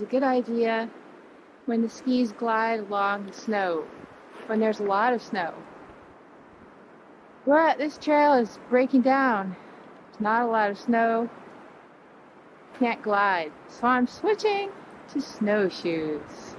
a good idea when the skis glide along the snow, when there's a lot of snow. But this trail is breaking down. There's not a lot of snow. Can't glide. So I'm switching to snowshoes.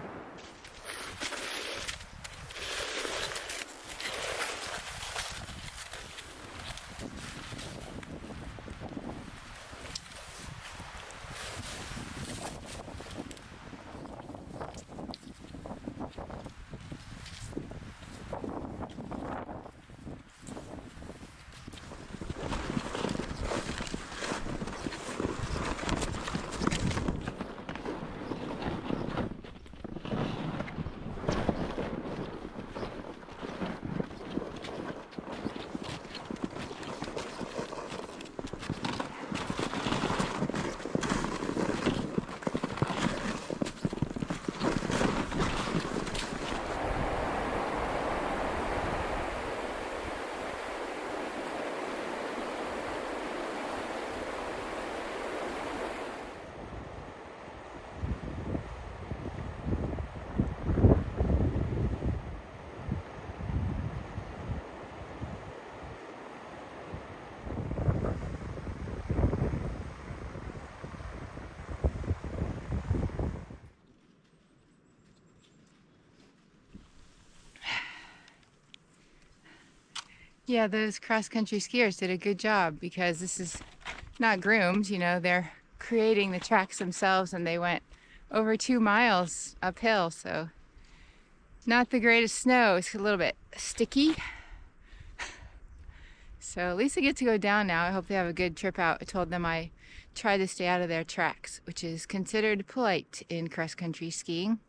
Yeah, those cross-country skiers did a good job because this is not groomed, they're creating the tracks themselves, and they went over 2 miles uphill, so not the greatest snow. It's a little bit sticky. So at least I get to go down now. I hope they have a good trip out. I told them I try to stay out of their tracks, which is considered polite in cross-country skiing.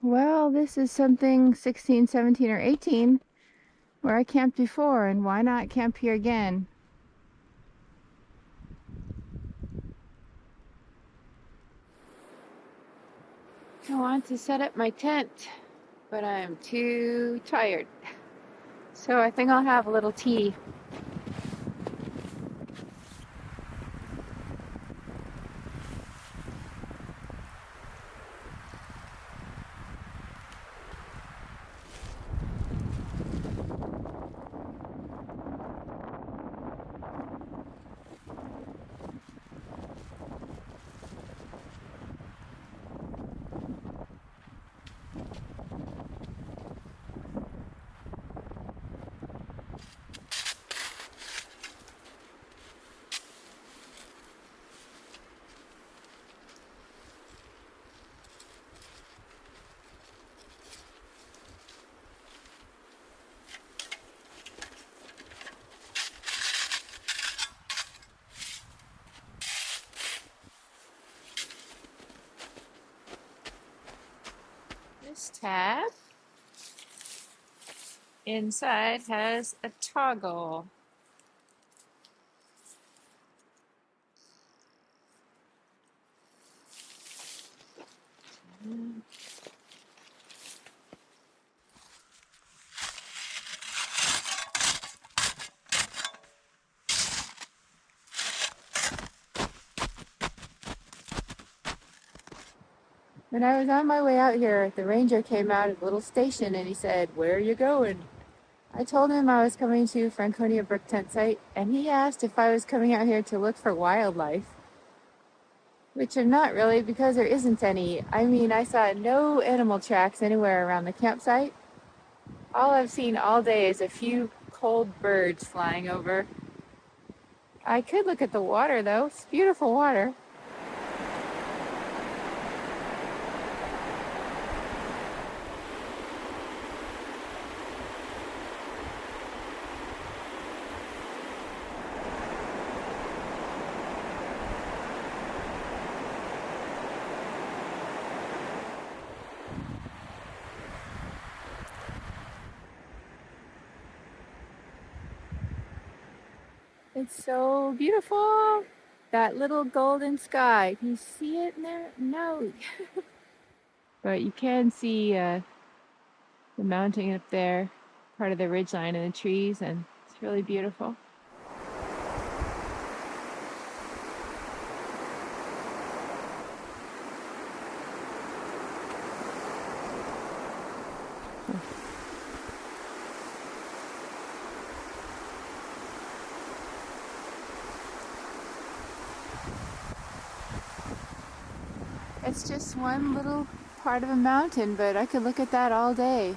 Well, this is something 16, 17, or 18 where I camped before, and why not camp here again? I want to set up my tent, but I'm too tired. So I think I'll have a little tea. This tab inside has a toggle. When I was on my way out here, the ranger came out at the little station and he said, "Where are you going?" I told him I was coming to Franconia Brook Tent Site, and he asked if I was coming out here to look for wildlife, which I'm not really, because there isn't any. I mean, I saw no animal tracks anywhere around the campsite, All I've seen all day is a few cold birds flying over. I could look at the water though. It's beautiful water. It's so beautiful. That little golden sky. Can you see it in there? No. But you can see the mountain up there, part of the ridgeline and the trees, and it's really beautiful. It's just one little part of a mountain, but I could look at that all day.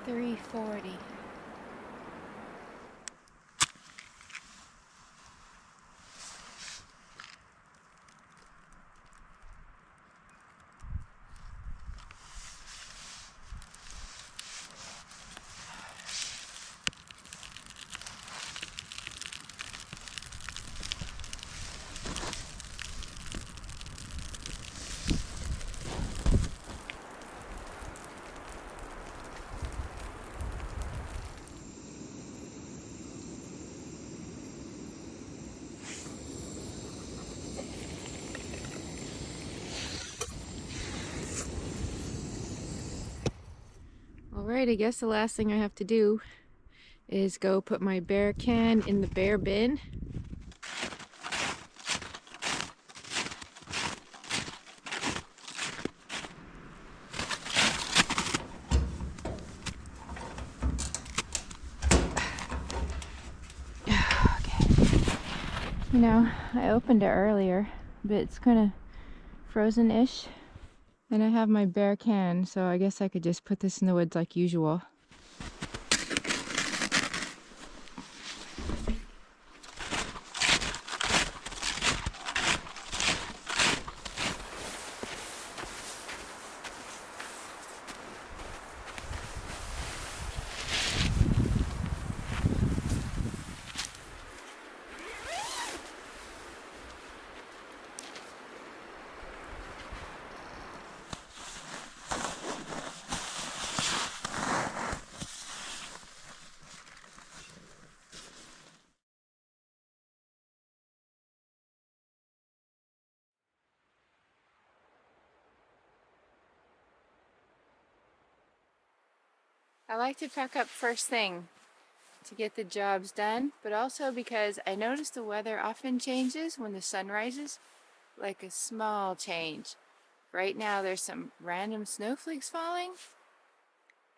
$3.40. Alright, I guess the last thing I have to do is go put my bear can in the bear bin. You know, I opened it earlier, but it's kind of frozen-ish. And I have my bear can, so I guess I could just put this in the woods like usual. I like to pack up first thing to get the jobs done, but also because I notice the weather often changes when the sun rises, like a small change. Right now there's some random snowflakes falling,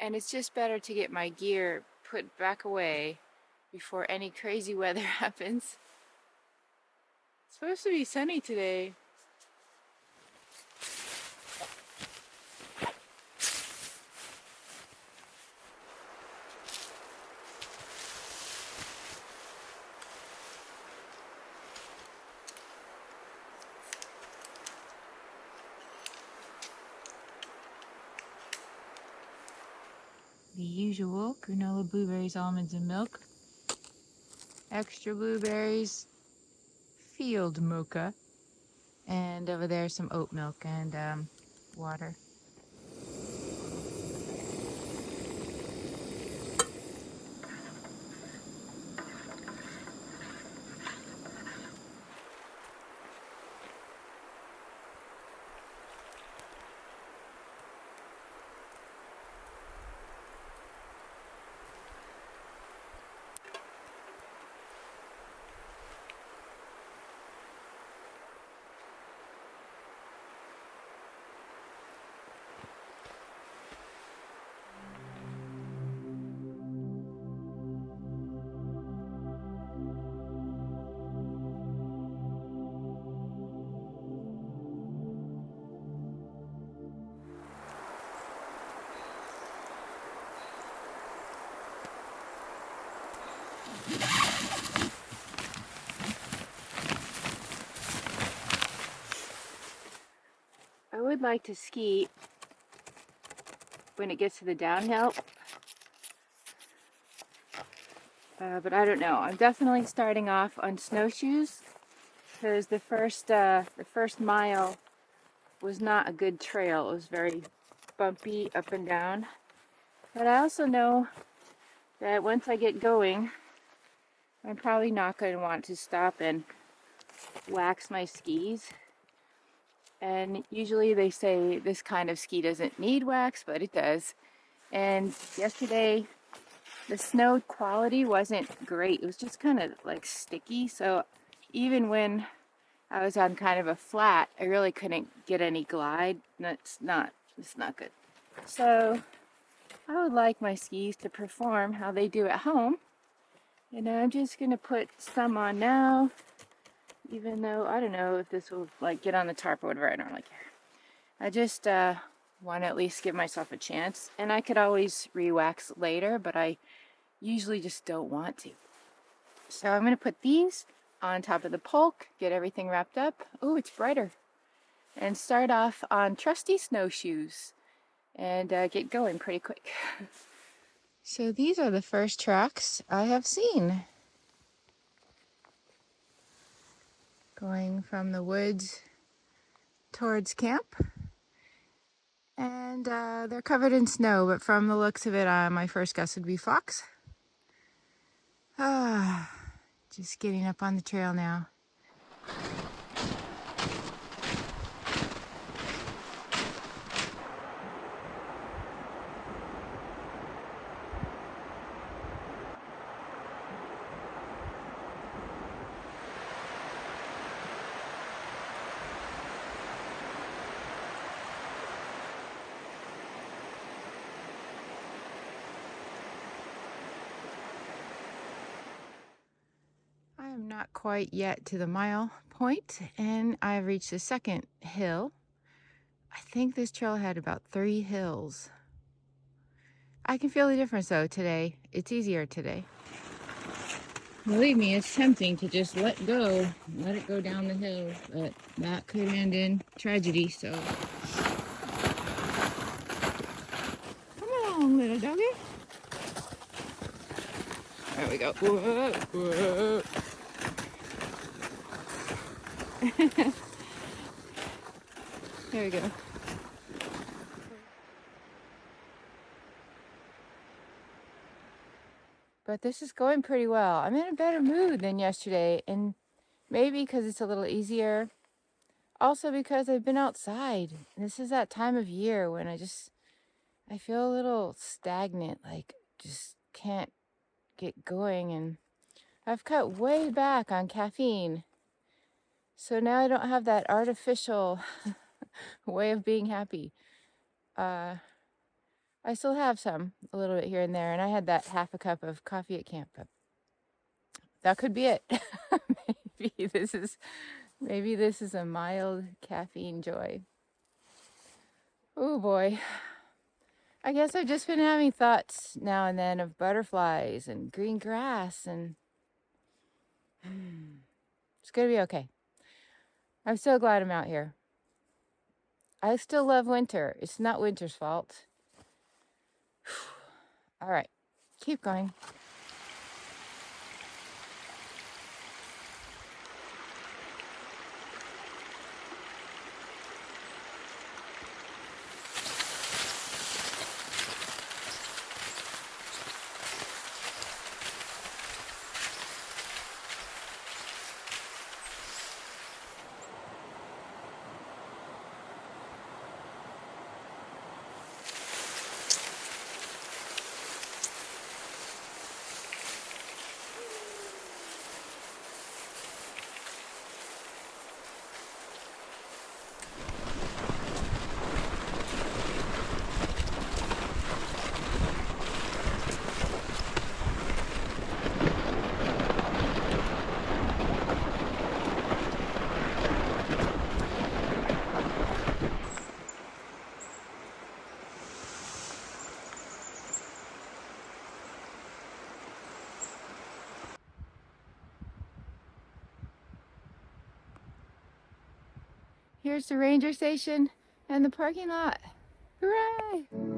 and it's just better to get my gear put back away before any crazy weather happens. It's supposed to be sunny today. The usual granola, blueberries, almonds, and milk. Extra blueberries, field mocha, and over there some oat milk and water. I would like to ski when it gets to the downhill, but I don't know. I'm definitely starting off on snowshoes because the first mile was not a good trail. It was very bumpy up and down. But I also know that once I get going, I'm probably not going to want to stop and wax my skis. And usually they say this kind of ski doesn't need wax, but it does. And yesterday, the snow quality wasn't great. It was just kind of like sticky. So even when I was on kind of a flat, I really couldn't get any glide. It's not good. So I would like my skis to perform how they do at home. And I'm just going to put some on now, even though I don't know if this will like get on the tarp or whatever. I don't really care. I just want to at least give myself a chance. And I could always re-wax later, but I usually just don't want to. So I'm going to put these on top of the polk, get everything wrapped up. Oh, it's brighter. And start off on trusty snowshoes and get going pretty quick. So these are the first tracks I have seen. Going from the woods towards camp. And they're covered in snow, but from the looks of it, my first guess would be fox. Just getting up on the trail now. I am not quite yet to the mile point, and I've reached the second hill. I think this trail had about 3 hills. I can feel the difference though today. It's easier today. Believe me, it's tempting to just let it go down the hill, but that could end in tragedy, so. Come along, little doggy. There we go. Whoa, whoa. There we go. But this is going pretty well. I'm in a better mood than yesterday, and maybe because it's a little easier. Also because I've been outside. This is that time of year when I feel a little stagnant, like just can't get going, and I've cut way back on caffeine. So now I don't have that artificial way of being happy. I still have some, a little bit here and there, and I had that half a cup of coffee at camp, but that could be it. Maybe this is a mild caffeine joy. Oh boy. I guess I've just been having thoughts now and then of butterflies and green grass, and it's gonna be okay. I'm so glad I'm out here. I still love winter. It's not winter's fault. All right, keep going. Here's the ranger station and the parking lot. Hooray!